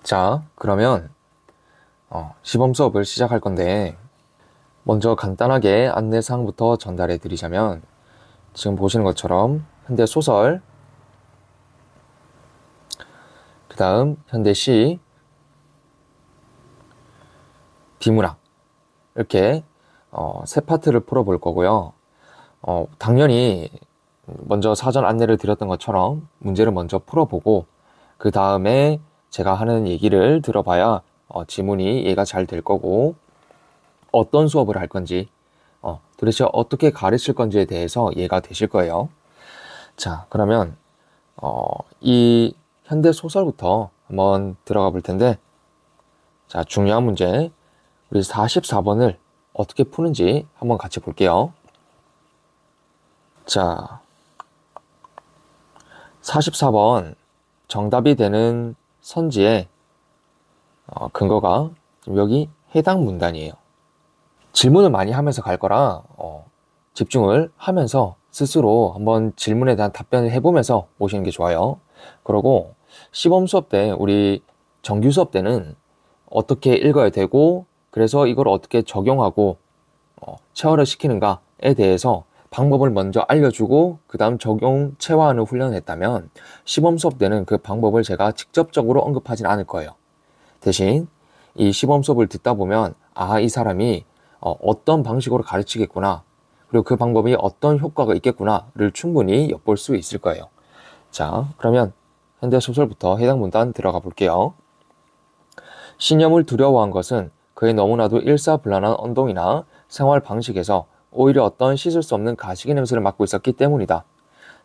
자, 그러면 시범 수업을 시작할 건데 먼저 간단하게 안내사항부터 전달해 드리자면 지금 보시는 것처럼 현대소설, 그 다음 현대시, 비문학 이렇게 세 파트를 풀어볼 거고요. 당연히 먼저 사전 안내를 드렸던 것처럼 문제를 먼저 풀어보고 그 다음에 제가 하는 얘기를 들어봐야 지문이 이해가 잘 될 거고 어떤 수업을 할 건지 도대체 어떻게 가르칠 건지에 대해서 이해가 되실 거예요. 자, 그러면 이 현대 소설부터 한번 들어가 볼 텐데, 자, 중요한 문제 우리 44번을 어떻게 푸는지 한번 같이 볼게요. 자, 44번 정답이 되는 선지의 근거가 지금 여기 해당 문단이에요. 질문을 많이 하면서 갈 거라 집중을 하면서 스스로 한번 질문에 대한 답변을 해보면서 오시는 게 좋아요. 그리고 시범 수업 때, 우리 정규 수업 때는 어떻게 읽어야 되고 그래서 이걸 어떻게 적용하고 체화를 시키는가에 대해서 방법을 먼저 알려주고 그 다음 적용, 체화하는 훈련을 했다면 시범 수업 때는 그 방법을 제가 직접적으로 언급하진 않을 거예요. 대신 이 시범 수업을 듣다 보면 이 사람이 어떤 방식으로 가르치겠구나, 그리고 그 방법이 어떤 효과가 있겠구나를 충분히 엿볼 수 있을 거예요. 자, 그러면 현대소설부터 해당 문단 들어가 볼게요. 신념을 두려워한 것은 그의 너무나도 일사불란한 언동이나 생활 방식에서 오히려 어떤 씻을 수 없는 가식의 냄새를 맡고 있었기 때문이다.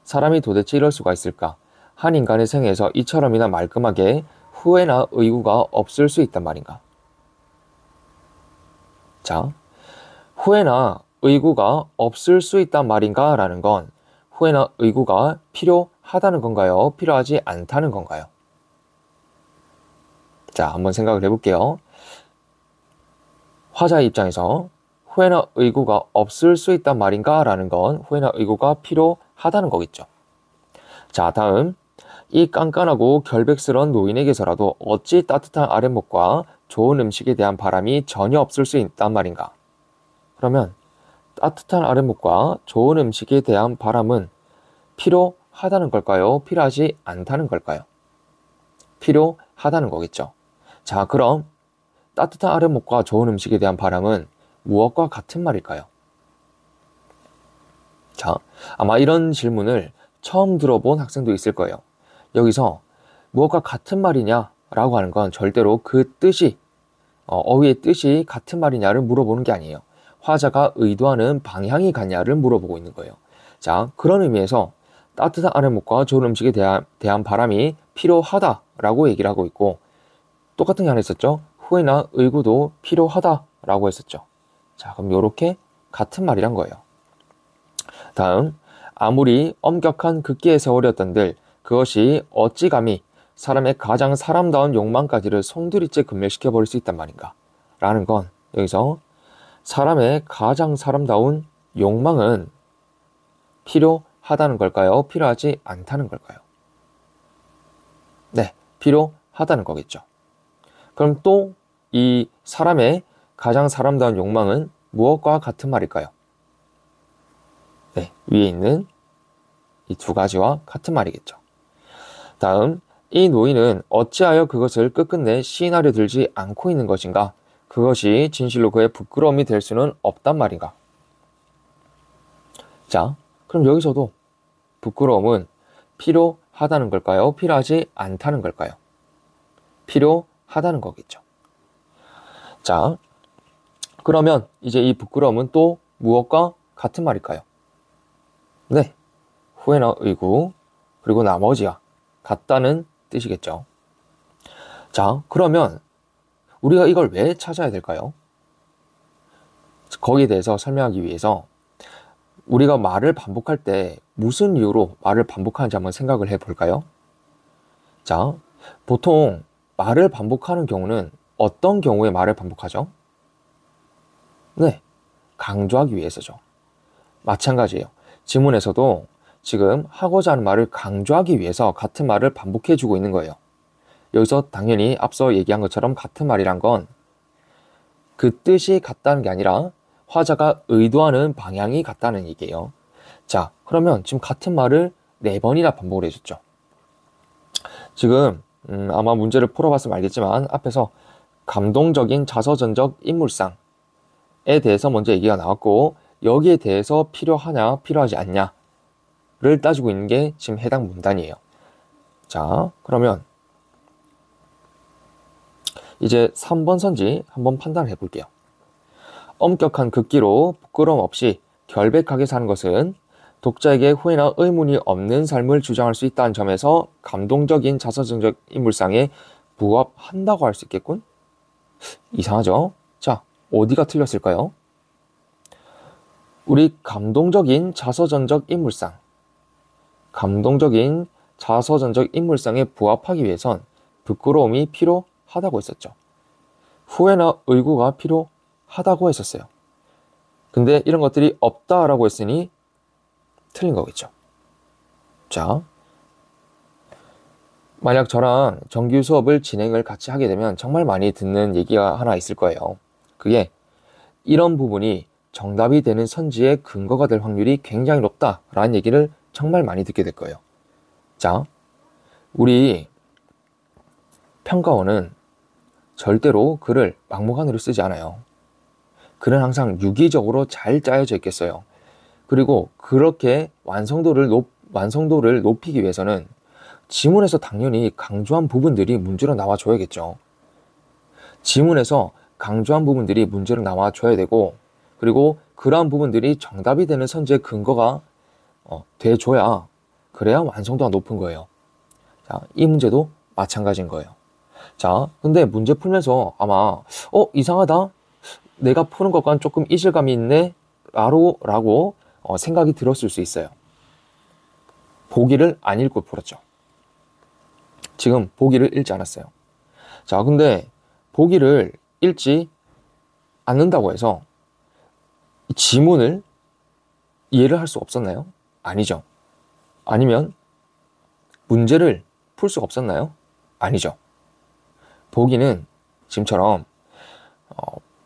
사람이 도대체 이럴 수가 있을까? 한 인간의 생애에서 이처럼이나 말끔하게 후회나 의구가 없을 수 있단 말인가? 자, 후회나 의구가 없을 수 있단 말인가? 라는 건 후회나 의구가 필요하다는 건가요? 필요하지 않다는 건가요? 자, 한번 생각을 해볼게요. 화자의 입장에서 후회나 의구가 없을 수 있단 말인가? 라는 건 후회나 의구가 필요하다는 거겠죠. 자, 다음. 이 깐깐하고 결백스러운 노인에게서라도 어찌 따뜻한 아랫목과 좋은 음식에 대한 바람이 전혀 없을 수 있단 말인가? 그러면 따뜻한 아랫목과 좋은 음식에 대한 바람은 필요하다는 걸까요? 필요하지 않다는 걸까요? 필요하다는 거겠죠. 자, 그럼 따뜻한 아랫목과 좋은 음식에 대한 바람은 무엇과 같은 말일까요? 자, 아마 이런 질문을 처음 들어본 학생도 있을 거예요. 여기서 무엇과 같은 말이냐 라고 하는 건 절대로 그 뜻이, 어휘의 뜻이 같은 말이냐를 물어보는 게 아니에요. 화자가 의도하는 방향이 같냐를 물어보고 있는 거예요. 자, 그런 의미에서 따뜻한 아랫목과 좋은 음식에 대한 바람이 필요하다라고 얘기를 하고 있고, 똑같은 게 하나 있었죠. 후회나 의구도 필요하다라고 했었죠. 자, 그럼 이렇게 같은 말이란 거예요. 다음, 아무리 엄격한 극기의 세월이었던들 그것이 어찌 감히 사람의 가장 사람다운 욕망까지를 송두리째 금멸시켜버릴 수 있단 말인가? 라는 건 여기서 사람의 가장 사람다운 욕망은 필요하다는 걸까요? 필요하지 않다는 걸까요? 네, 필요하다는 거겠죠. 그럼 또 이 사람의 가장 사람다운 욕망은 무엇과 같은 말일까요? 네, 위에 있는 이 두 가지와 같은 말이겠죠. 다음, 이 노인은 어찌하여 그것을 끝끝내 시인하려 들지 않고 있는 것인가? 그것이 진실로 그의 부끄러움이 될 수는 없단 말인가? 자, 그럼 여기서도 부끄러움은 필요하다는 걸까요? 필요하지 않다는 걸까요? 필요하다는 거겠죠. 자, 그러면 이제 이 부끄러움은 또 무엇과 같은 말일까요? 네, 후회나 의구, 그리고 나머지와 같다는 뜻이겠죠. 자, 그러면 우리가 이걸 왜 찾아야 될까요? 거기에 대해서 설명하기 위해서 우리가 말을 반복할 때 무슨 이유로 말을 반복하는지 한번 생각을 해볼까요? 자, 보통 말을 반복하는 경우는 어떤 경우에 말을 반복하죠? 네, 강조하기 위해서죠. 마찬가지예요. 지문에서도 지금 하고자 하는 말을 강조하기 위해서 같은 말을 반복해주고 있는 거예요. 여기서 당연히 앞서 얘기한 것처럼 같은 말이란 건 그 뜻이 같다는 게 아니라 화자가 의도하는 방향이 같다는 얘기예요. 자, 그러면 지금 같은 말을 4번이나 반복을 해줬죠. 지금 아마 문제를 풀어봤으면 알겠지만 앞에서 감동적인 자서전적 인물상에 대해서 먼저 얘기가 나왔고, 여기에 대해서 필요하냐 필요하지 않냐를 따지고 있는 게 지금 해당 문단이에요. 자, 그러면 이제 3번 선지 한번 판단을 해볼게요. 엄격한 극기로 부끄러움 없이 결백하게 사는 것은 독자에게 후회나 의문이 없는 삶을 주장할 수 있다는 점에서 감동적인 자서전적 인물상에 부합한다고 할 수 있겠군? 이상하죠? 자, 어디가 틀렸을까요? 우리 감동적인 자서전적 인물상에 부합하기 위해선 부끄러움이 필요하다고 했었죠. 후회나 의구가 필요하다고 했었어요. 근데 이런 것들이 없다라고 했으니 틀린 거겠죠. 자, 만약 저랑 정규 수업을 진행을 같이 하게 되면 정말 많이 듣는 얘기가 하나 있을 거예요. 그게 이런 부분이 정답이 되는 선지의 근거가 될 확률이 굉장히 높다라는 얘기를 정말 많이 듣게 될 거예요. 자, 우리 평가원은 절대로 글을 막무가내로 쓰지 않아요. 글은 항상 유기적으로 잘 짜여져 있겠어요. 그리고 그렇게 완성도를 높이기 위해서는 지문에서 당연히 강조한 부분들이 문제로 나와줘야겠죠. 지문에서 강조한 부분들이 문제로 나와줘야 되고, 그리고 그러한 부분들이 정답이 되는 선지의 근거가 돼줘야, 그래야 완성도가 높은 거예요. 자, 이 문제도 마찬가지인 거예요. 자, 근데 문제 풀면서 아마 이상하다, 내가 푸는 것과는 조금 이질감이 있네 라고 생각이 들었을 수 있어요. 보기를 안 읽고 풀었죠. 지금 보기를 읽지 않았어요. 자, 근데 보기를 읽지 않는다고 해서 지문을 이해를 할 수 없었나요? 아니죠. 아니면 문제를 풀 수가 없었나요? 아니죠. 보기는 지금처럼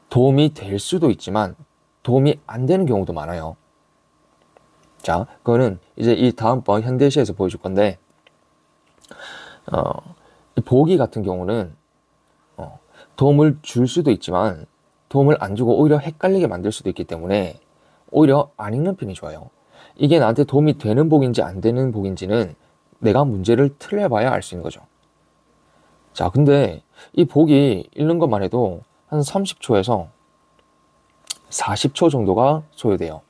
도움이 될 수도 있지만 도움이 안 되는 경우도 많아요. 자, 그거는 이제 이 다음번 현대시에서 보여줄 건데, 이 보기 같은 경우는 도움을 줄 수도 있지만 도움을 안 주고 오히려 헷갈리게 만들 수도 있기 때문에 오히려 안 읽는 편이 좋아요. 이게 나한테 도움이 되는 복인지 안 되는 복인지는 내가 문제를 틀려봐야 알 수 있는 거죠. 자, 근데 이 보기 읽는 것만 해도 한 30초에서 40초 정도가 소요돼요.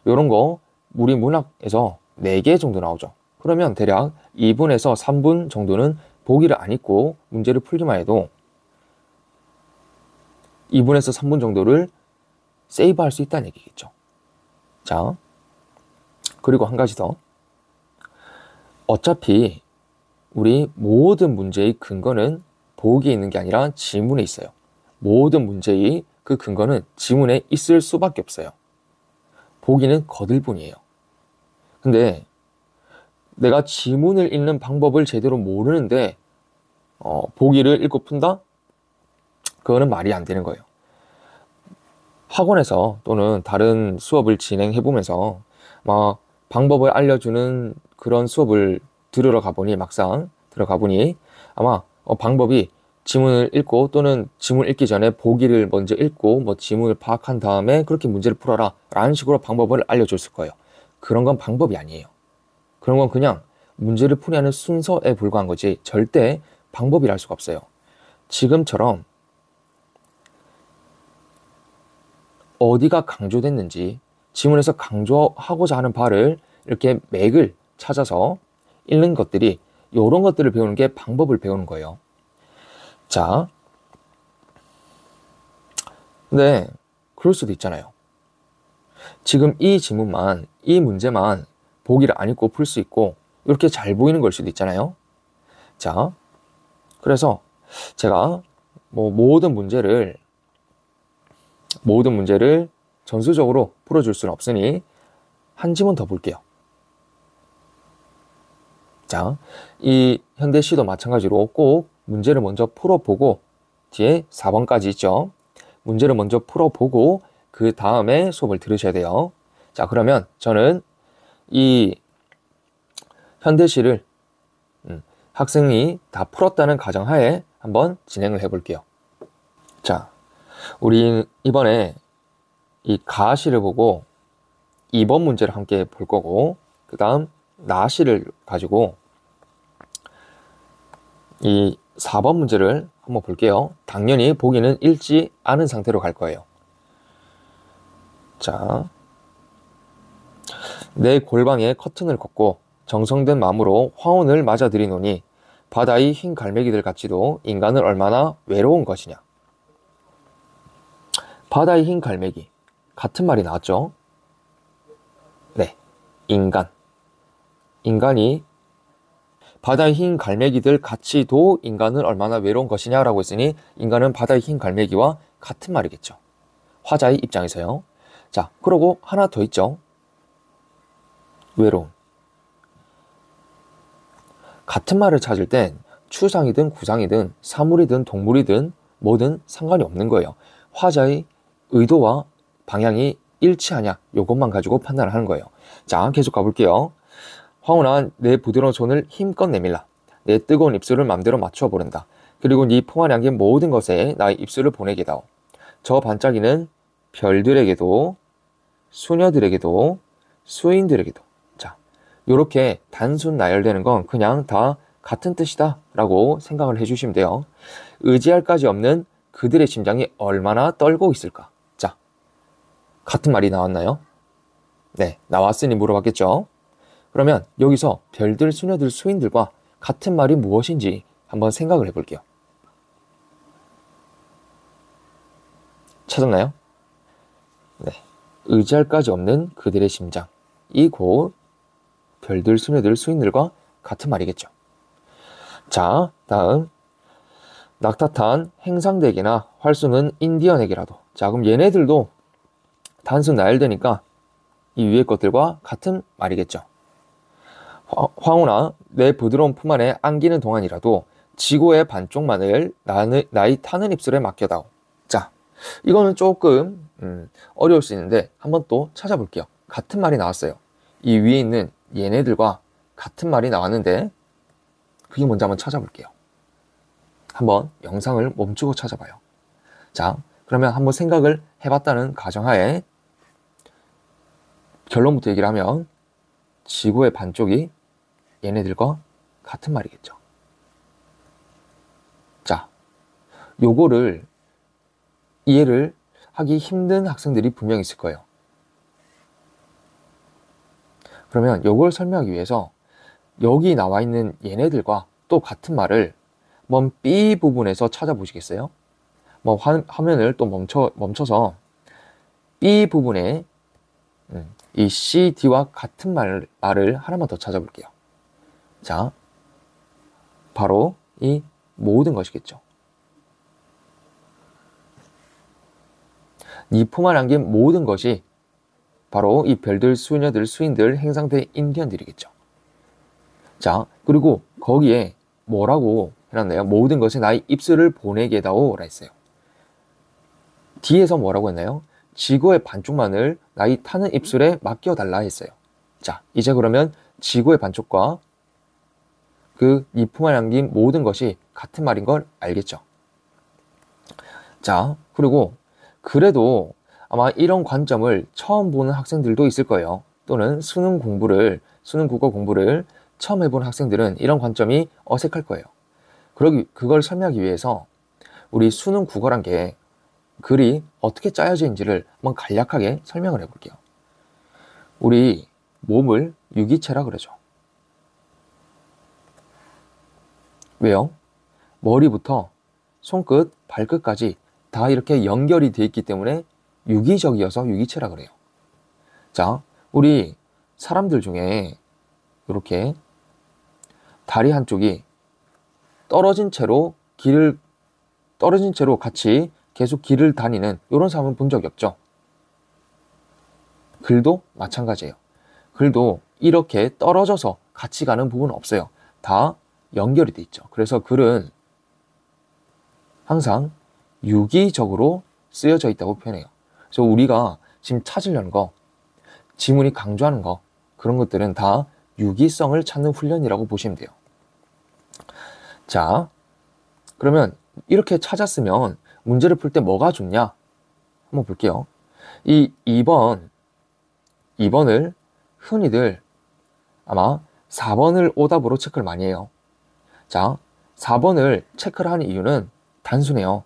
이런 거 우리 문학에서 4개 정도 나오죠. 그러면 대략 2분에서 3분 정도는 보기를 안 읽고 문제를 풀기만 해도 2분에서 3분 정도를 세이브할 수 있다는 얘기겠죠. 자, 그리고 한 가지 더. 어차피 우리 모든 문제의 근거는 보기에 있는 게 아니라 지문에 있어요. 모든 문제의 그 근거는 지문에 있을 수밖에 없어요. 보기는 거들 뿐이에요. 근데 내가 지문을 읽는 방법을 제대로 모르는데 보기를 읽고 푼다? 그거는 말이 안 되는 거예요. 학원에서 또는 다른 수업을 진행해보면서 막 방법을 알려주는 그런 수업을 막상 들어가 보니 아마 방법이 지문을 읽고 또는 지문 읽기 전에 보기를 먼저 읽고 뭐 지문을 파악한 다음에 그렇게 문제를 풀어라 라는 식으로 방법을 알려줬을 거예요. 그런 건 방법이 아니에요. 그런 건 그냥 문제를 풀이하는 순서에 불과한 거지 절대 방법이랄 수가 없어요. 지금처럼 어디가 강조됐는지 지문에서 강조하고자 하는 바를 이렇게 맥을 찾아서 읽는 것들이, 이런 것들을 배우는 게 방법을 배우는 거예요. 자, 근데 그럴 수도 있잖아요. 지금 이 지문만, 이 문제만 보기를 안 읽고 풀 수 있고 이렇게 잘 보이는 걸 수도 있잖아요. 자, 그래서 제가 모든 문제를 전수적으로 풀어줄 수는 없으니 한 지문 더 볼게요. 자, 이 현대시도 마찬가지로 꼭 문제를 먼저 풀어보고 뒤에 4번까지 있죠. 문제를 먼저 풀어보고 그 다음에 수업을 들으셔야 돼요. 자, 그러면 저는 이 현대시를 학생이 다 풀었다는 가정하에 한번 진행을 해볼게요. 자, 우리 이번에 이 가시를 보고 2번 문제를 함께 볼 거고, 그 다음 나시를 가지고 이 4번 문제를 한번 볼게요. 당연히 보기는 읽지 않은 상태로 갈 거예요. 자, 내 골방에 커튼을 걷고 정성된 마음으로 황혼을 맞아들이노니 바다의 흰 갈매기들 같이도 인간은 얼마나 외로운 것이냐. 바다의 흰 갈매기, 같은 말이 나왔죠. 네, 인간이 바다의 흰 갈매기들 같이도 인간은 얼마나 외로운 것이냐라고 했으니 인간은 바다의 흰 갈매기와 같은 말이겠죠. 화자의 입장에서요. 자, 그러고 하나 더 있죠. 외로움. 같은 말을 찾을 땐 추상이든 구상이든 사물이든 동물이든 뭐든 상관이 없는 거예요. 화자의 의도와 방향이 일치하냐, 이것만 가지고 판단을 하는 거예요. 자, 계속 가볼게요. 황혼아, 내 부드러운 손을 힘껏 내밀라. 내 뜨거운 입술을 맘대로 맞춰 보른다. 그리고 네 품 안에 안긴 모든 것에 나의 입술을 보내게다오. 저 반짝이는 별들에게도 수녀들에게도 수인들에게도. 자, 요렇게 단순 나열되는 건 그냥 다 같은 뜻이다 라고 생각을 해주시면 돼요. 의지할 까지 없는 그들의 심장이 얼마나 떨고 있을까. 자, 같은 말이 나왔나요? 네, 나왔으니 물어봤겠죠. 그러면 여기서 별들, 수녀들, 수인들과 같은 말이 무엇인지 한번 생각을 해볼게요. 찾았나요? 네, 의지할 까지 없는 그들의 심장. 이 곧 별들, 수녀들, 수인들과 같은 말이겠죠. 자, 다음 낙타탄 행상대게나 활수는 인디언에게라도. 자, 그럼 얘네들도 단순 나열되니까 이 위의 것들과 같은 말이겠죠. 황혼아, 내 부드러운 품 안에 안기는 동안이라도 지구의 반쪽만을 나의 타는 입술에 맡겨다오. 자, 이거는 조금 어려울 수 있는데 한번 또 찾아볼게요. 같은 말이 나왔어요. 이 위에 있는 얘네들과 같은 말이 나왔는데 그게 뭔지 한번 찾아볼게요. 한번 영상을 멈추고 찾아봐요. 자, 그러면 한번 생각을 해봤다는 가정하에 결론부터 얘기를 하면 지구의 반쪽이 얘네들과 같은 말이겠죠. 자, 요거를 이해를 하기 힘든 학생들이 분명히 있을 거예요. 그러면 요걸 설명하기 위해서 여기 나와 있는 얘네들과 또 같은 말을 한번 B 부분에서 찾아보시겠어요? 뭐 화면을 또 멈춰서 B 부분에 이 C, D와 같은 말을 하나만 더 찾아볼게요. 자, 바로 이 모든 것이겠죠. 네 품 안에 안긴 모든 것이 바로 이 별들, 수녀들, 수인들, 행상대 인디언들이겠죠. 자, 그리고 거기에 뭐라고 해놨나요? 모든 것에 나의 입술을 보내게다오 라 했어요. 뒤에서 뭐라고 했나요? 지구의 반쪽만을 나의 타는 입술에 맡겨달라 했어요. 자, 이제 그러면 지구의 반쪽과 그 이 품 안에 안긴 모든 것이 같은 말인 걸 알겠죠. 자, 그리고 그래도 아마 이런 관점을 처음 보는 학생들도 있을 거예요. 또는 수능 국어 공부를 처음 해본 학생들은 이런 관점이 어색할 거예요. 그걸 설명하기 위해서 우리 수능 국어란 게 글이 어떻게 짜여진지를 한번 간략하게 설명을 해볼게요. 우리 몸을 유기체라 그러죠. 왜요? 머리부터 손끝, 발끝까지 다 이렇게 연결이 되어 있기 때문에 유기적이어서 유기체라 그래요. 자, 우리 사람들 중에 이렇게 다리 한쪽이 떨어진 채로 같이 계속 길을 다니는 이런 사람은 본 적이 없죠. 글도 마찬가지예요. 글도 이렇게 떨어져서 같이 가는 부분은 없어요. 다 연결이 돼 있죠. 그래서 글은 항상 유기적으로 쓰여져 있다고 표현해요. 그래서 우리가 지금 찾으려는 거, 지문이 강조하는 거, 그런 것들은 다 유기성을 찾는 훈련이라고 보시면 돼요. 자, 그러면 이렇게 찾았으면 문제를 풀 때 뭐가 좋냐? 한번 볼게요. 이 2번을 흔히들 아마 4번을 오답으로 체크를 많이 해요. 자, 4번을 체크를 하는 이유는 단순해요.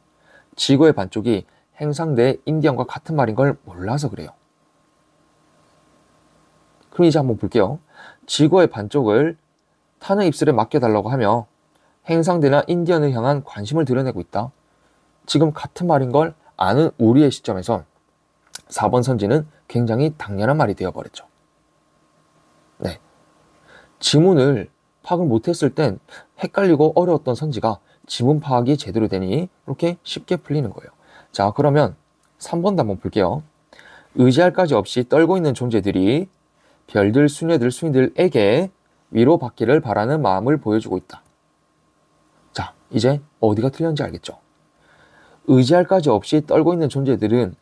지구의 반쪽이 행상대 인디언과 같은 말인 걸 몰라서 그래요. 그럼 이제 한번 볼게요. 지구의 반쪽을 타는 입술에 맡겨달라고 하며 행상대나 인디언을 향한 관심을 드러내고 있다. 지금 같은 말인 걸 아는 우리의 시점에선 4번 선지는 굉장히 당연한 말이 되어버렸죠. 네. 지문을 파악을 못했을 땐 헷갈리고 어려웠던 선지가 지문 파악이 제대로 되니 이렇게 쉽게 풀리는 거예요. 자, 그러면 3번도 한번 볼게요. 의지할 가지 없이 떨고 있는 존재들이 별들, 수녀들, 수인들에게 위로받기를 바라는 마음을 보여주고 있다. 자, 이제 어디가 틀렸는지 알겠죠? 의지할 가지 없이 떨고 있는 존재들은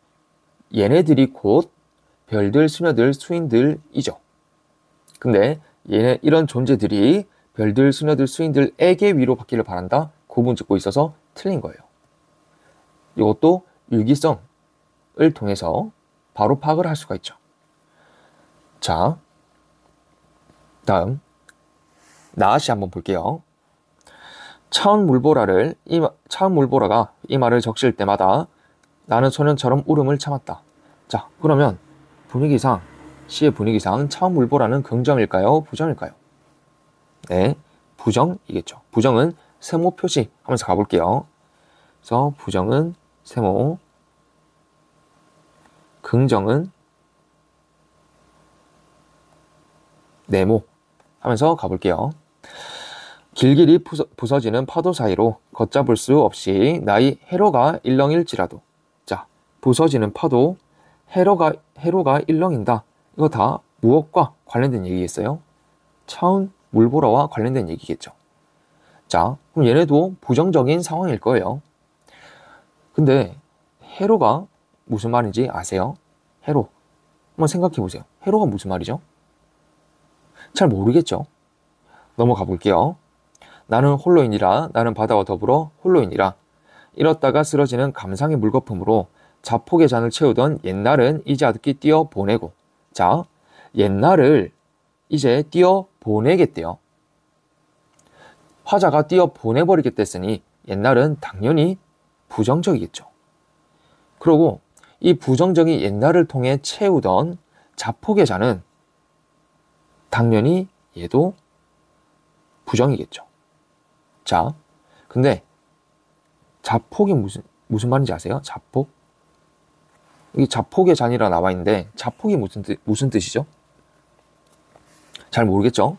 얘네들이 곧 별들, 수녀들, 수인들이죠. 근데 이런 존재들이 별들, 수녀들, 수인들에게 위로받기를 바란다. 구분 짓고 있어서 틀린 거예요. 이것도 유기성을 통해서 바로 파악을 할 수가 있죠. 자, 다음 나아시 한번 볼게요. 차은 물보라가 이 말을 적실 때마다 나는 소년처럼 울음을 참았다. 자, 그러면 분위기상, 시의 분위기상 차은 물보라는 긍정일까요? 부정일까요? 네, 부정이겠죠. 부정은 세모 표시 하면서 가볼게요. 그래서 부정은 세모, 긍정은 네모 하면서 가볼게요. 길길이 부서지는 파도 사이로 걷잡을 수 없이 나의 해로가 일렁일지라도. 자, 부서지는 파도, 해로가 일렁인다. 이거 다 무엇과 관련된 얘기겠어요? 차은 물보라와 관련된 얘기겠죠. 자, 그럼 얘네도 부정적인 상황일 거예요. 근데 해로가 무슨 말인지 아세요? 해로. 한번 생각해 보세요. 해로가 무슨 말이죠? 잘 모르겠죠? 넘어가 볼게요. 나는 홀로이니라. 나는 바다와 더불어 홀로이니라. 이렇다가 쓰러지는 감상의 물거품으로 자폭의 잔을 채우던 옛날은 이제 아득히 띄어 보내고. 자, 옛날을 이제 띄어 보내겠대요. 화자가 띄어 보내버리겠댔으니 옛날은 당연히 부정적이겠죠. 그리고 이 부정적인 옛날을 통해 채우던 자폭의 잔은 당연히 얘도 부정이겠죠. 자, 근데 자폭이 무슨 말인지 아세요? 자폭? 여기 자폭의 잔이라 나와 있는데 자폭이 무슨 뜻이죠? 잘 모르겠죠?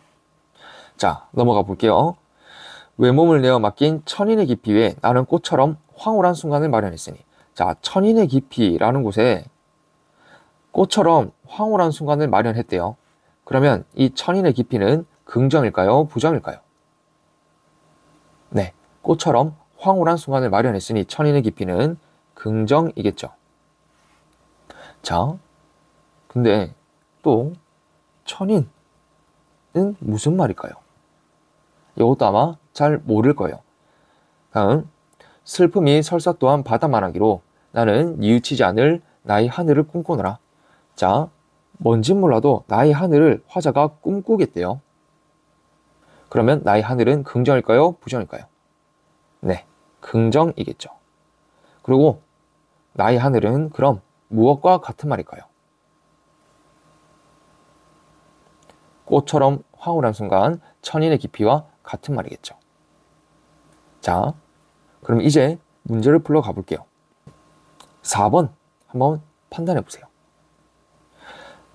자, 넘어가 볼게요. 외몸을 내어 맡긴 천인의 깊이 위에 나는 꽃처럼 황홀한 순간을 마련했으니. 자, 천인의 깊이라는 곳에 꽃처럼 황홀한 순간을 마련했대요. 그러면 이 천인의 깊이는 긍정일까요? 부정일까요? 네, 꽃처럼 황홀한 순간을 마련했으니 천인의 깊이는 긍정이겠죠. 자, 근데 또 천인은 무슨 말일까요? 이것도 아마 잘 모를 거예요. 다음, 슬픔이 설사 또한 바다만 하기로 나는 뉘우치지 않을 나의 하늘을 꿈꾸노라. 자, 뭔진 몰라도 나의 하늘을 화자가 꿈꾸겠대요. 그러면 나의 하늘은 긍정일까요? 부정일까요? 네, 긍정이겠죠. 그리고 나의 하늘은 그럼 무엇과 같은 말일까요? 꽃처럼 황홀한 순간 천인의 깊이와 같은 말이겠죠. 자, 그럼 이제 문제를 풀러 가볼게요. 4번 한번 판단해 보세요.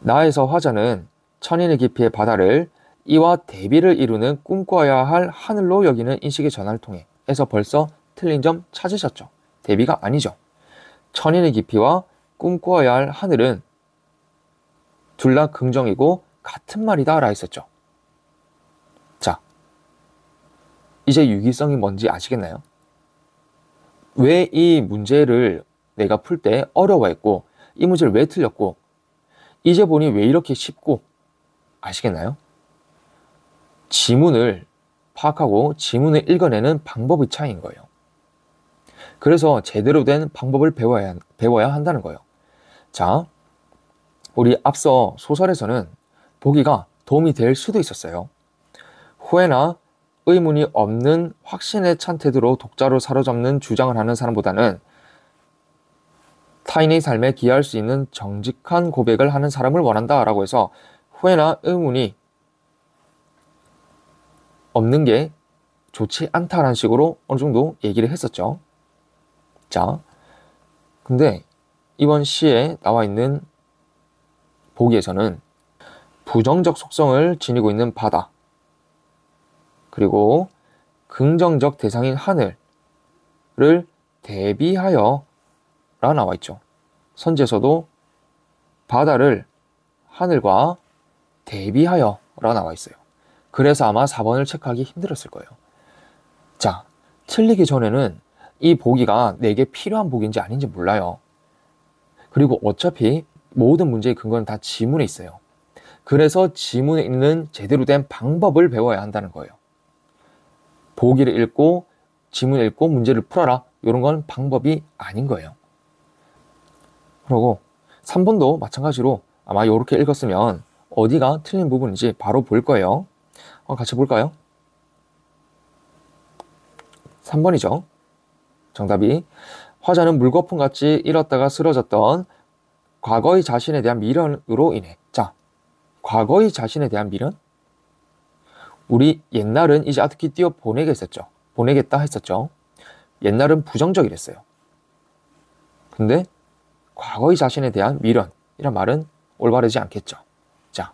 나에서 화자는 천인의 깊이의 바다를 이와 대비를 이루는 꿈꿔야 할 하늘로 여기는 인식의 전환을 통해 해서 벌써 틀린 점 찾으셨죠? 대비가 아니죠. 천인의 깊이와 꿈꿔야 할 하늘은 둘 다 긍정이고 같은 말이다 라 했었죠. 자, 이제 유기성이 뭔지 아시겠나요? 왜 이 문제를 내가 풀 때 어려워했고, 이 문제를 왜 틀렸고, 이제 보니 왜 이렇게 쉽고, 아시겠나요? 지문을 파악하고 지문을 읽어내는 방법의 차이인 거예요. 그래서 제대로 된 방법을 배워야 한다는 거예요. 자, 우리 앞서 소설에서는 보기가 도움이 될 수도 있었어요. 후회나 의문이 없는 확신에 찬 태도로 독자를 사로잡는 주장을 하는 사람보다는 타인의 삶에 기여할 수 있는 정직한 고백을 하는 사람을 원한다 라고 해서 후회나 의문이 없는 게 좋지 않다라는 식으로 어느 정도 얘기를 했었죠. 자, 근데 이번 시에 나와 있는 보기에서는 부정적 속성을 지니고 있는 바다, 그리고 긍정적 대상인 하늘을 대비하여 라 나와 있죠. 선지에서도 바다를 하늘과 대비하여 라 나와 있어요. 그래서 아마 4번을 체크하기 힘들었을 거예요. 자, 틀리기 전에는 이 보기가 내게 필요한 보기인지 아닌지 몰라요. 그리고 어차피 모든 문제의 근거는 다 지문에 있어요. 그래서 지문에 있는 제대로 된 방법을 배워야 한다는 거예요. 보기를 읽고 지문을 읽고 문제를 풀어라, 이런 건 방법이 아닌 거예요. 그리고 3번도 마찬가지로 아마 이렇게 읽었으면 어디가 틀린 부분인지 바로 볼 거예요. 같이 볼까요? 3번이죠. 정답이 화자는 물거품같이 잃었다가 쓰러졌던 과거의 자신에 대한 미련으로 인해. 자, 과거의 자신에 대한 미련? 우리 옛날은 이제 아득히 띄워 보내겠다 했었죠. 옛날은 부정적이랬어요. 근데 과거의 자신에 대한 미련이란 말은 올바르지 않겠죠. 자,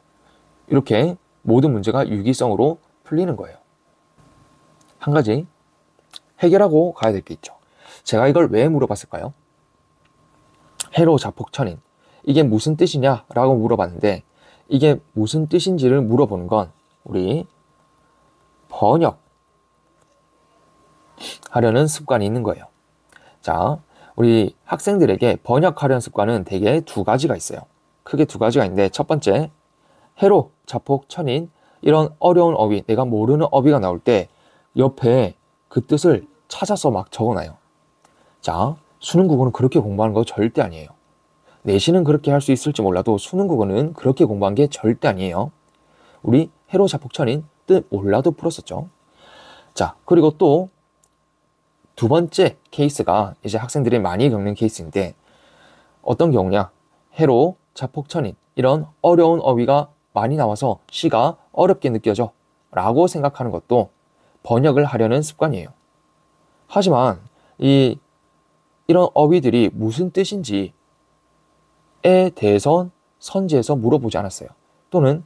이렇게 모든 문제가 유기성으로 풀리는 거예요. 한 가지 해결하고 가야 될 게 있죠. 제가 이걸 왜 물어봤을까요? 해로 자폭천인, 이게 무슨 뜻이냐 라고 물어봤는데, 이게 무슨 뜻인지를 물어보는 건 우리 번역하려는 습관이 있는 거예요. 자, 우리 학생들에게 번역하려는 습관은 대개 두 가지가 있어요. 크게 두 가지가 있는데, 첫 번째, 해로, 자폭, 천인, 이런 어려운 어휘, 내가 모르는 어휘가 나올 때 옆에 그 뜻을 찾아서 막 적어놔요. 자, 수능 국어는 그렇게 공부하는 거 절대 아니에요. 내신은 그렇게 할 수 있을지 몰라도 수능 국어는 그렇게 공부한 게 절대 아니에요. 우리 해로, 자폭, 천인 뜻 몰라도 풀었었죠. 자, 그리고 또 두 번째 케이스가 이제 학생들이 많이 겪는 케이스인데, 어떤 경우냐? 해로, 자폭, 천인, 이런 어려운 어휘가 많이 나와서 시가 어렵게 느껴져 라고 생각하는 것도 번역을 하려는 습관이에요. 하지만 이런 어휘들이 무슨 뜻인지에 대해서 선지에서 물어보지 않았어요. 또는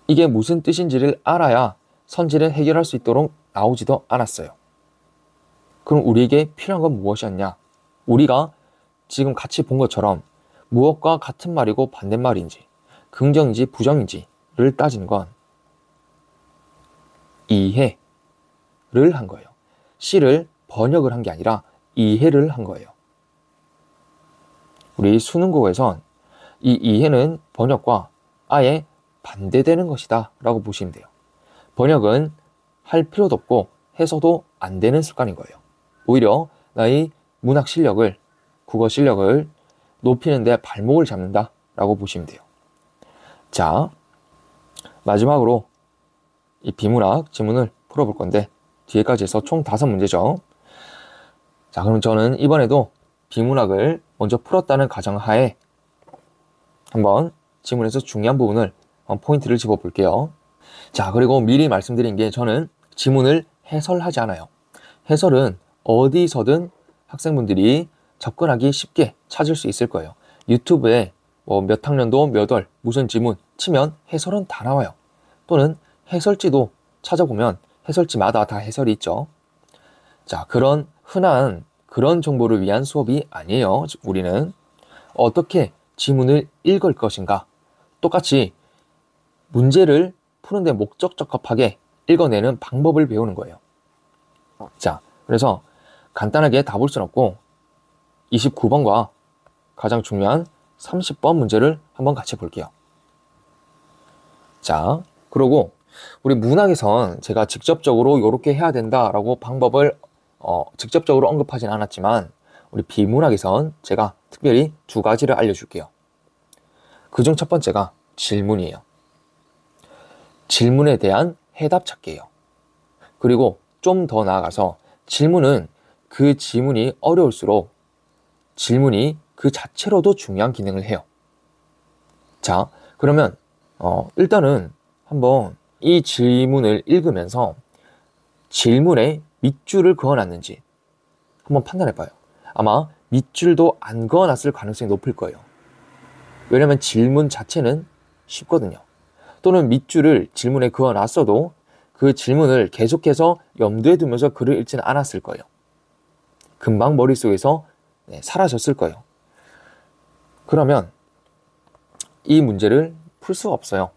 이게 무슨 뜻인지를 알아야 선지를 해결할 수 있도록 나오지도 않았어요. 그럼 우리에게 필요한 건 무엇이었냐? 우리가 지금 같이 본 것처럼 무엇과 같은 말이고 반대말인지, 긍정인지 부정인지를 따지는 건 이해를 한 거예요. 시를 번역을 한 게 아니라 이해를 한 거예요. 우리 수능국어에선 이 이해는 번역과 아예 반대되는 것이다 라고 보시면 돼요. 번역은 할 필요도 없고 해서도 안 되는 습관인 거예요. 오히려 나의 문학 실력을, 국어 실력을 높이는 데 발목을 잡는다 라고 보시면 돼요. 자, 마지막으로 이 비문학 지문을 풀어볼 건데, 뒤에까지 해서 총 5문제죠. 자, 그럼 저는 이번에도 비문학을 먼저 풀었다는 가정하에 한번 지문에서 중요한 부분을 포인트를 집어 볼게요. 자, 그리고 미리 말씀드린 게, 저는 지문을 해설하지 않아요. 해설은 어디서든 학생분들이 접근하기 쉽게 찾을 수 있을 거예요. 유튜브에 몇 학년도 몇 월 무슨 지문 치면 해설은 다 나와요. 또는 해설지도 찾아보면 해설지마다 다 해설이 있죠. 자, 그런 흔한 그런 정보를 위한 수업이 아니에요. 우리는 어떻게 지문을 읽을 것인가, 똑같이 문제를 푸는데 목적적합하게 읽어내는 방법을 배우는 거예요. 자, 그래서 간단하게 다 볼 수는 없고 29번과 가장 중요한 30번 문제를 한번 같이 볼게요. 자, 그리고 우리 문학에선 제가 직접적으로 이렇게 해야 된다라고 방법을 직접적으로 언급하진 않았지만 우리 비문학에선 제가 특별히 두 가지를 알려줄게요. 그중 첫 번째가 질문이에요. 질문에 대한 해답 찾기예요. 그리고 좀 더 나아가서 질문은 그 지문이 어려울수록 질문이 그 자체로도 중요한 기능을 해요. 자, 그러면 일단은 한번 이 질문을 읽으면서 질문에 밑줄을 그어놨는지 한번 판단해봐요. 아마 밑줄도 안 그어놨을 가능성이 높을 거예요. 왜냐면 질문 자체는 쉽거든요. 또는 밑줄을 질문에 그어놨어도 그 질문을 계속해서 염두에 두면서 글을 읽지는 않았을 거예요. 금방 머릿속에서 사라졌을 거예요. 그러면 이 문제를 풀 수가 없어요.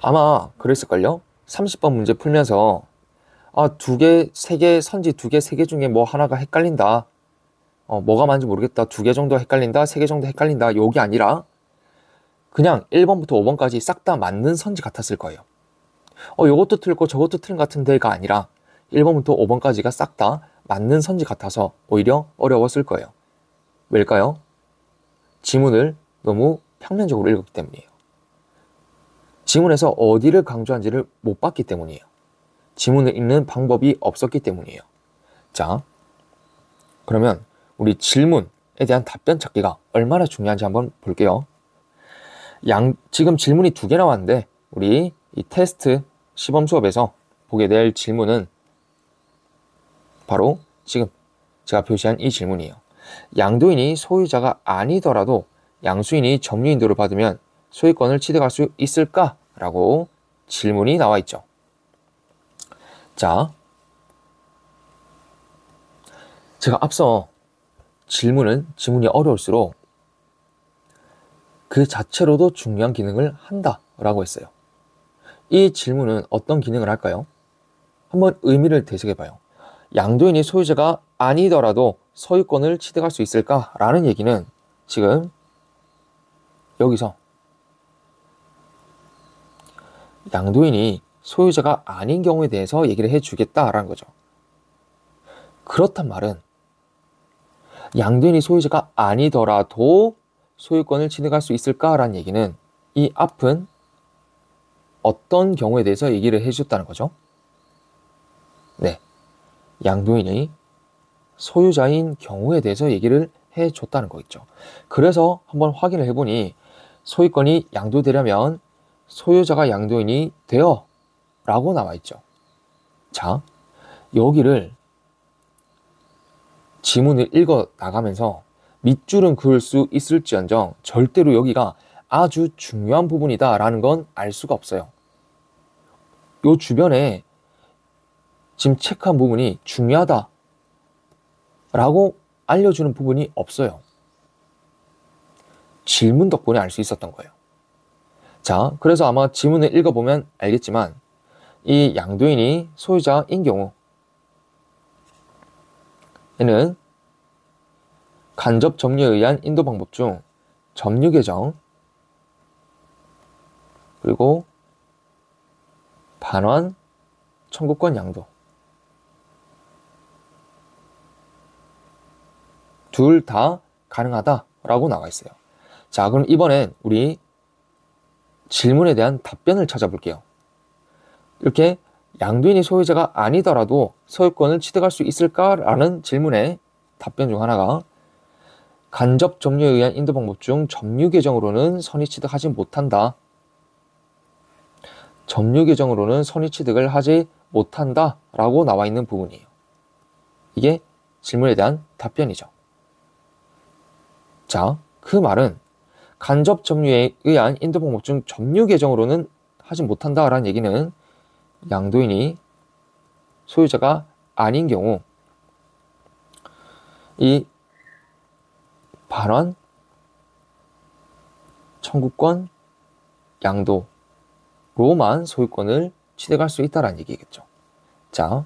아마 그랬을걸요? 30번 문제 풀면서 두 개, 세 개, 선지 두 개, 세 개 중에 뭐 하나가 헷갈린다. 뭐가 맞는지 모르겠다. 두 개 정도 헷갈린다. 세 개 정도 헷갈린다. 요게 아니라 그냥 1번부터 5번까지 싹 다 맞는 선지 같았을 거예요. 요것도 틀고 저것도 틀린 것 같은데가 아니라 1번부터 5번까지가 싹 다 맞는 선지 같아서 오히려 어려웠을 거예요. 왜일까요? 지문을 너무 평면적으로 읽었기 때문이에요. 지문에서 어디를 강조한지를 못 봤기 때문이에요. 지문을 읽는 방법이 없었기 때문이에요. 자, 그러면 우리 질문에 대한 답변 찾기가 얼마나 중요한지 한번 볼게요. 지금 질문이 두 개 나왔는데 우리 이 테스트 시범 수업에서 보게 될 질문은 바로 지금 제가 표시한 이 질문이에요. 양도인이 소유자가 아니더라도 양수인이 점유인도를 받으면 소유권을 취득할 수 있을까? 라고 질문이 나와 있죠. 자, 제가 앞서 지문이 어려울수록 그 자체로도 중요한 기능을 한다 라고 했어요. 이 질문은 어떤 기능을 할까요? 한번 의미를 되새겨봐요. 양도인이 소유자가 아니더라도 소유권을 취득할 수 있을까? 라는 얘기는 지금 여기서 양도인이 소유자가 아닌 경우에 대해서 얘기를 해주겠다라는 거죠. 그렇단 말은 양도인이 소유자가 아니더라도 소유권을 취득할 수 있을까라는 얘기는 이 앞은 어떤 경우에 대해서 얘기를 해줬다는 거죠. 네, 양도인이 소유자인 경우에 대해서 얘기를 해줬다는 거겠죠. 그래서 한번 확인을 해보니 소유권이 양도되려면 소유자가 양도인이 되어 라고 나와 있죠. 자, 여기를 지문을 읽어 나가면서 밑줄은 그을 수 있을지언정 절대로 여기가 아주 중요한 부분이다 라는 건 알 수가 없어요. 요 주변에 지금 체크한 부분이 중요하다 라고 알려주는 부분이 없어요. 질문 덕분에 알 수 있었던 거예요. 자, 그래서 아마 지문을 읽어보면 알겠지만 이 양도인이 소유자인 경우에는 간접 점유에 의한 인도 방법 중 점유 계정 그리고 반환 청구권 양도 둘 다 가능하다라고 나와 있어요. 자, 그럼 이번엔 우리 질문에 대한 답변을 찾아볼게요. 이렇게 양도인이 소유자가 아니더라도 소유권을 취득할 수 있을까라는 질문의 답변 중 하나가 간접 점유에 의한 인도 방법 중 점유 계정으로는 선의 취득하지 못한다. 점유 계정으로는 선의 취득을 하지 못한다 라고 나와 있는 부분이에요. 이게 질문에 대한 답변이죠. 자, 그 말은 간접 점유에 의한 인도 방법 중 점유 계정으로는 하지 못한다라는 얘기는 양도인이 소유자가 아닌 경우 이 반환 청구권 양도로만 소유권을 취득할 수 있다라는 얘기겠죠. 자,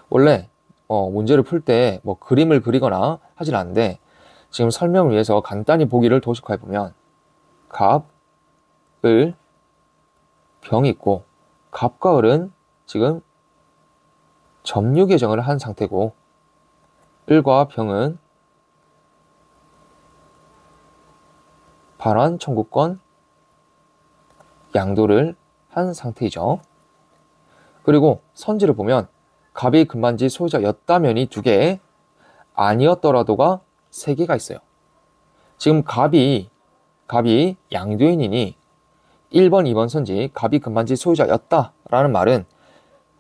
원래 문제를 풀 때 뭐 그림을 그리거나 하진 않는데 지금 설명을 위해서 간단히 보기를 도식화해 보면 갑, 을, 병이 있고 갑과 을은 지금 점유 계정을 한 상태고 을과 병은 반환 청구권 양도를 한 상태이죠. 그리고 선지를 보면 갑이 금반지 소유자였다면이 2개, 아니었더라도가 3개가 있어요. 지금 갑이 양도인이니 1번, 2번 선지 갑이 금반지 소유자였다라는 말은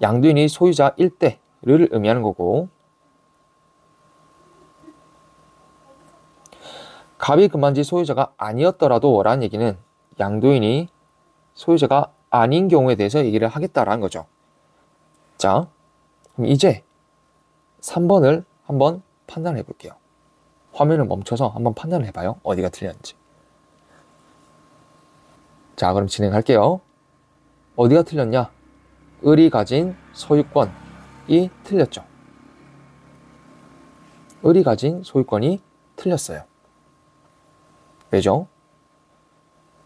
양도인이 소유자일 때를 의미하는 거고, 갑이 금반지 소유자가 아니었더라도 라는 얘기는 양도인이 소유자가 아닌 경우에 대해서 얘기를 하겠다라는 거죠. 자, 그럼 이제 3번을 한번 판단해 볼게요. 화면을 멈춰서 한번 판단을 해봐요. 어디가 틀렸는지. 자, 그럼 진행할게요. 어디가 틀렸냐? 을이 가진 소유권이 틀렸죠. 을이 가진 소유권이 틀렸어요. 왜죠?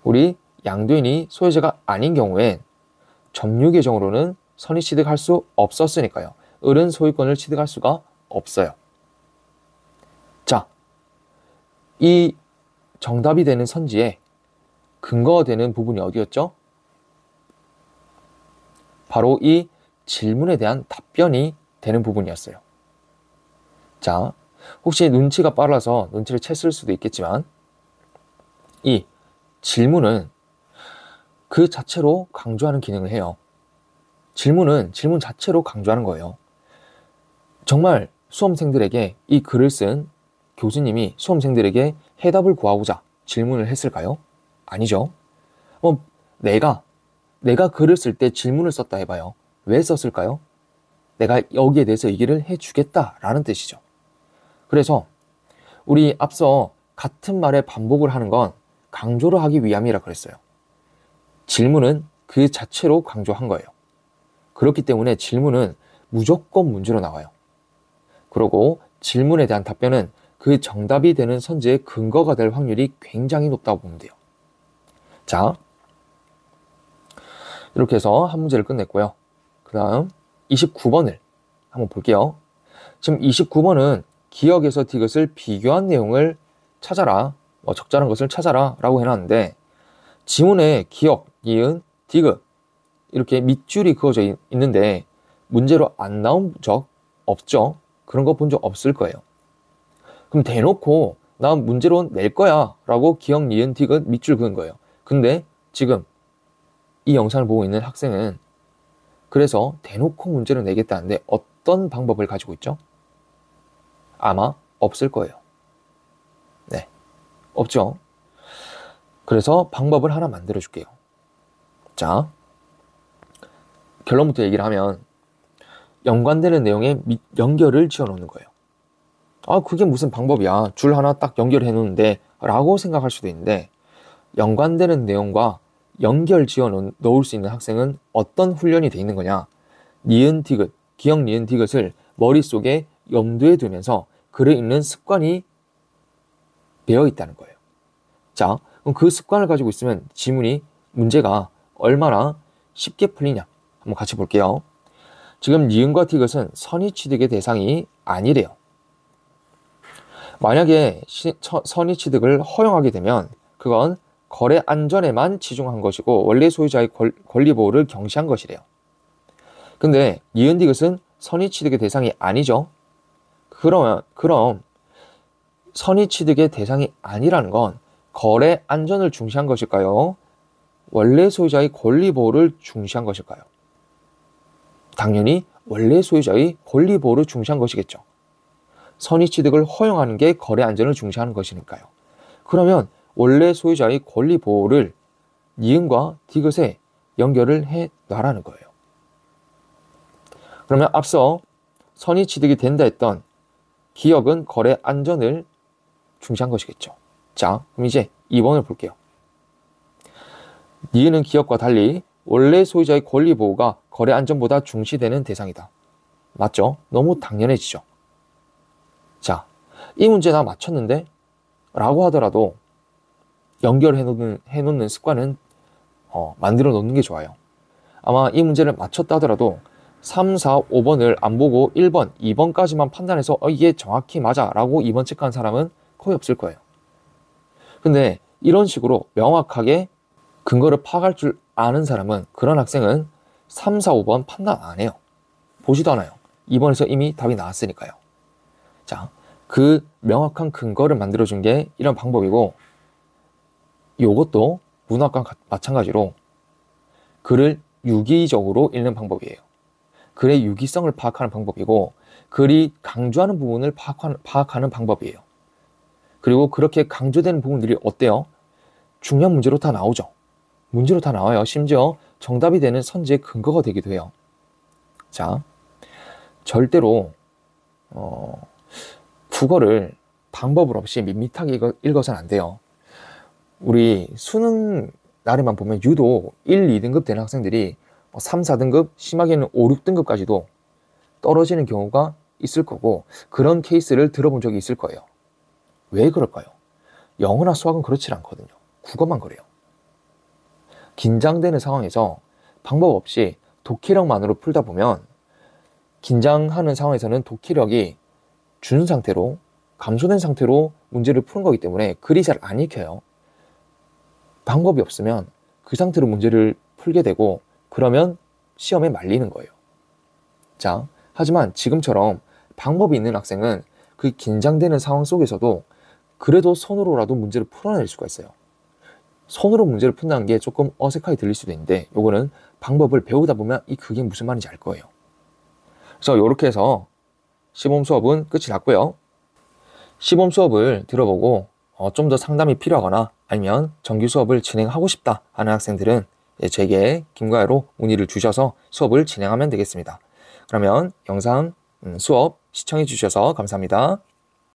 우리 양도인이 소유자가 아닌 경우엔 점유 계정으로는 선의 취득할 수 없었으니까요. 을은 소유권을 취득할 수가 없어요. 자, 이 정답이 되는 선지에 근거가 되는 부분이 어디였죠? 바로 이 질문에 대한 답변이 되는 부분이었어요. 자, 혹시 눈치가 빨라서 눈치를 챘을 수도 있겠지만 이 질문은 그 자체로 강조하는 기능을 해요. 질문 자체로 강조하는 거예요. 정말 수험생들에게 이 글을 쓴 교수님이 수험생들에게 해답을 구하고자 질문을 했을까요? 아니죠. 내가 글을 쓸 때 질문을 썼다 해봐요. 왜 썼을까요? 내가 여기에 대해서 얘기를 해주겠다라는 뜻이죠. 그래서 우리 앞서 같은 말의 반복을 하는 건 강조를 하기 위함이라 그랬어요. 질문은 그 자체로 강조한 거예요. 그렇기 때문에 질문은 무조건 문제로 나와요. 그리고 질문에 대한 답변은 그 정답이 되는 선지의 근거가 될 확률이 굉장히 높다고 보면 돼요. 자, 이렇게 해서 한 문제를 끝냈고요. 그 다음 29번을 한번 볼게요. 지금 29번은 기억에서 디귿을 비교한 내용을 찾아라, 적절한 것을 찾아라 라고 해놨는데 지문에 기억, 니은, 디귿 이렇게 밑줄이 그어져 있는데 문제로 안 나온 적 없죠? 그런 거 본 적 없을 거예요. 그럼 대놓고 나 문제로 낼 거야 라고 기억, 니은, 디귿 밑줄 그은 거예요. 근데 지금 이 영상을 보고 있는 학생은 그래서 대놓고 문제를 내겠다는데 어떤 방법을 가지고 있죠? 아마 없을 거예요. 네, 없죠. 그래서 방법을 하나 만들어 줄게요. 자, 결론부터 얘기를 하면 연관되는 내용에 연결을 지어 놓는 거예요. 아, 그게 무슨 방법이야. 줄 하나 딱 연결해 놓는데 라고 생각할 수도 있는데 연관되는 내용과 연결 지어 놓을 수 있는 학생은 어떤 훈련이 돼 있는 거냐? 니은, 디귿, 기억, 니은, 디귿을 머릿속에 염두에 두면서 글을 읽는 습관이 배어 있다는 거예요. 자, 그럼 그 습관을 가지고 있으면 문제가 얼마나 쉽게 풀리냐? 한번 같이 볼게요. 지금 니은과 디귿은 선의 취득의 대상이 아니래요. 만약에 선의 취득을 허용하게 되면 그건 거래 안전에만 치중한 것이고 원래 소유자의 권리 보호를 경시한 것이래요. 근데 니은 디귿은 선의 취득의 대상이 아니죠. 그럼 선의 취득의 대상이 아니라는 건 거래 안전을 중시한 것일까요? 원래 소유자의 권리 보호를 중시한 것일까요? 당연히 원래 소유자의 권리 보호를 중시한 것이겠죠. 선의 취득을 허용하는 게 거래 안전을 중시하는 것이니까요. 그러면 원래 소유자의 권리 보호를 니은과 디귿에 연결을 해 놔라는 거예요. 그러면 앞서 선의 취득이 된다 했던 기억은 거래 안전을 중시한 것이겠죠. 자, 그럼 이제 2번을 볼게요. 니은은 기억과 달리 원래 소유자의 권리 보호가 거래 안전보다 중시되는 대상이다. 맞죠? 너무 당연해지죠. 자, 이 문제 나 맞췄는데? 라고 하더라도 연결해 놓는 습관은 만들어 놓는 게 좋아요. 아마 이 문제를 맞췄다 하더라도 3, 4, 5번을 안 보고 1번, 2번까지만 판단해서 이게 정확히 맞아 라고 2번 체크한 사람은 거의 없을 거예요. 근데 이런 식으로 명확하게 근거를 파악할 줄 아는 사람은, 그런 학생은 3, 4, 5번 판단 안 해요. 보지도 않아요. 2번에서 이미 답이 나왔으니까요. 자, 그 명확한 근거를 만들어준 게 이런 방법이고, 이것도 문학과 마찬가지로 글을 유기적으로 읽는 방법이에요. 글의 유기성을 파악하는 방법이고, 글이 강조하는 부분을 파악하는 방법이에요. 그리고 그렇게 강조되는 부분들이 어때요? 중요한 문제로 다 나오죠. 문제로 다 나와요. 심지어 정답이 되는 선지의 근거가 되기도 해요. 자, 절대로 국어를 방법을 없이 밋밋하게 읽어서는 안 돼요. 우리 수능 날에만 보면 유독 1, 2등급 되는 학생들이 3, 4등급, 심하게는 5, 6등급까지도 떨어지는 경우가 있을 거고, 그런 케이스를 들어본 적이 있을 거예요. 왜 그럴까요? 영어나 수학은 그렇지 않거든요. 국어만 그래요. 긴장되는 상황에서 방법 없이 독해력만으로 풀다 보면, 긴장하는 상황에서는 독해력이 준 상태로, 감소된 상태로 문제를 푸는 거기 때문에 글이 잘 안 읽혀요. 방법이 없으면 그 상태로 문제를 풀게 되고, 그러면 시험에 말리는 거예요. 자, 하지만 지금처럼 방법이 있는 학생은 그 긴장되는 상황 속에서도 그래도 손으로라도 문제를 풀어낼 수가 있어요. 손으로 문제를 푼다는 게 조금 어색하게 들릴 수도 있는데, 요거는 방법을 배우다 보면 그게 무슨 말인지 알 거예요. 그래서 이렇게 해서 시범 수업은 끝이 났고요. 시범 수업을 들어보고 좀 더 상담이 필요하거나 아니면 정규 수업을 진행하고 싶다 하는 학생들은 제게 김과야로 문의를 주셔서 수업을 진행하면 되겠습니다. 그러면 영상 수업 시청해 주셔서 감사합니다.